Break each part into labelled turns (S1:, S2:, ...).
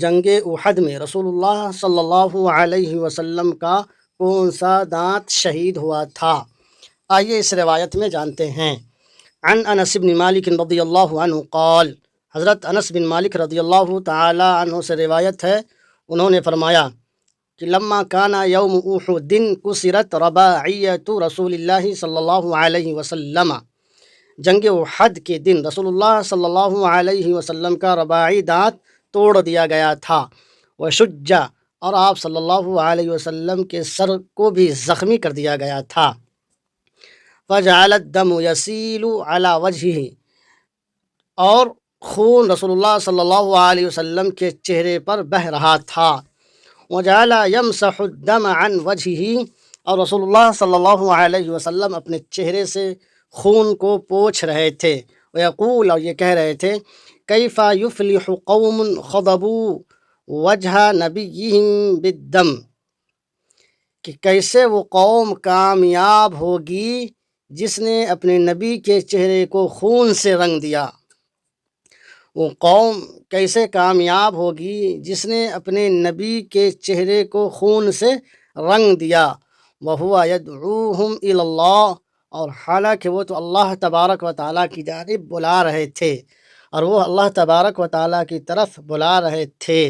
S1: جنگ احد میں رسول اللہ صلی اللہ علیہ وسلم کا کون سا دانت شہید ہوا تھا؟ آئیے اس روایت میں جانتے ہیں۔ عن انس بن مالک رضی اللہ عنہ قال، حضرت انس بن مالک رضی اللہ تعالی عنہ سے روایت ہے، انہوں نے فرمایا کہ لما کانا یوم احد کسرت رباعیۃ رسول اللہ صلی اللہ علیہ وسلم، جنگ احد کے دن رسول اللہ صلی اللہ علیہ وسلم کا رباعی دانت توڑ دیا گیا تھا، وشج، اور آپ صلی اللہ علیہ وسلم کے سر کو بھی زخمی کر دیا گیا تھا، فجعل الدم یسیل علی وجہہ، اور خون رسول اللہ صلی اللہ علیہ وسلم کے چہرے پر بہہ رہا تھا، وجعل یمسح الدم عن وجہہ، اور رسول اللہ صلی اللہ علیہ وسلم اپنے چہرے سے خون کو پوچھ رہے تھے، ویقول، اور یہ کہہ رہے تھے، کیف یفلح قوم خضبوا وجہ نبیہم بالدم، کہ کیسے وہ قوم کامیاب ہوگی جس نے اپنے نبی کے چہرے کو خون سے رنگ دیا۔ وہ قوم کیسے کامیاب ہوگی جس نے اپنے نبی کے چہرے کو خون سے رنگ دیا، وَهُوَ يَدْعُوهُمْ إِلَى اللَّهِ، اور حالانکہ وہ تو اللہ تبارک و تعالیٰ کی جانب بلا رہے تھے، اور وہ اللہ تبارک و تعالیٰ کی طرف بلا رہے تھے۔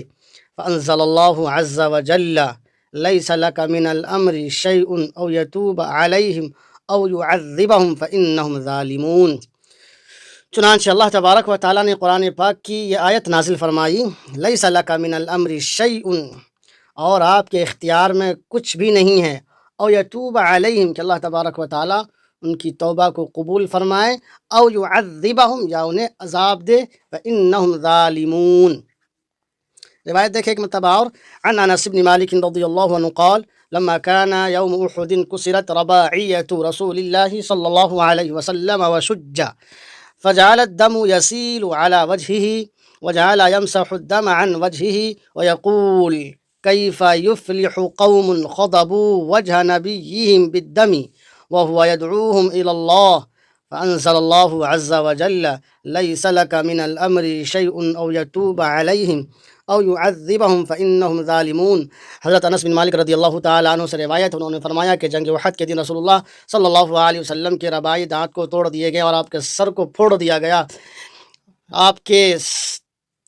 S1: فَأَنزَلَ اللَّهُ عَزَّ وَجَلَّ لَيْسَ لَكَ مِنَ الْأَمْرِ شَيْءٌ أَوْ يَتُوبَ عَلَيْهِمْ أَوْ يُعَذِّبَهُمْ فَإِنَّهُمْ ظَالِمُونَ۔ چنانچہ اللہ تبارک و تعالیٰ نے قرآن پاک کی یہ آیت نازل فرمائی، لیس لک من الامر شیء، اور آپ کے اختیار میں کچھ بھی نہیں ہے، او یتوب علیہم، کہ اللہ تبارک و تعالیٰ ان کی توبہ کو قبول فرمائے، او یعذبہم، یا انہیں عذاب دے، فإنہم ظالمون۔ روایت دیکھیں ایک مرتبہ اور، عن انس بن مالک رضی اللہ عنہ قال، لما كان يوم احد كسرت رباعية رسول الله صلى الله عليه وسلم وشج، فجعل الدم يسيل على وجهه، وجعل يمسح الدم عن وجهه، ويقول كيف يفلح قوم خضبوا وجه نبيهم بالدم وهو يدعوهم إلى الله، فأنزل الله عز وجل ليس لك من الأمر شيء أو يتوب عليهم او يعذبهم فإنهم ظالمون۔ حضرت انس بن مالک رضی اللہ تعالیٰ عنہ سے روایت، انہوں نے فرمایا کہ جنگ احد کے دن رسول اللہ صلی اللہ علیہ وسلم کے رباعی دانت کو توڑ دیے گئے اور آپ کے سر کو پھوڑ دیا گیا، آپ کے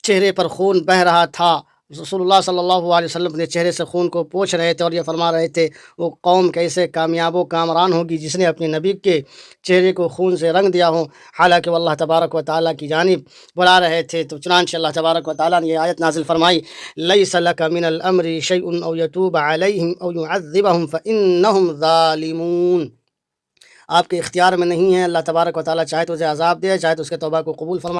S1: چہرے پر خون بہہ رہا تھا، رسول اللہ صلی اللہ علیہ وسلم اپنے چہرے سے خون کو پوچھ رہے تھے اور یہ فرما رہے تھے، وہ قوم کیسے کامیاب و کامران ہوگی جس نے اپنے نبی کے چہرے کو خون سے رنگ دیا ہو، حالانکہ وہ اللہ تبارک و تعالیٰ کی جانب بلا رہے تھے۔ تو چنانچہ اللہ تبارک و تعالیٰ نے یہ آیت نازل فرمائی، لیس لک من الامر شیء او یتوب علیہم او یعذبہم فإنہم ظالمون۔ آپ کے اختیار میں نہیں ہے، اللہ تبارک و تعالیٰ چاہے تو اسے عذاب دے، چاہے تو اس کے توبہ کو قبول فرمائے۔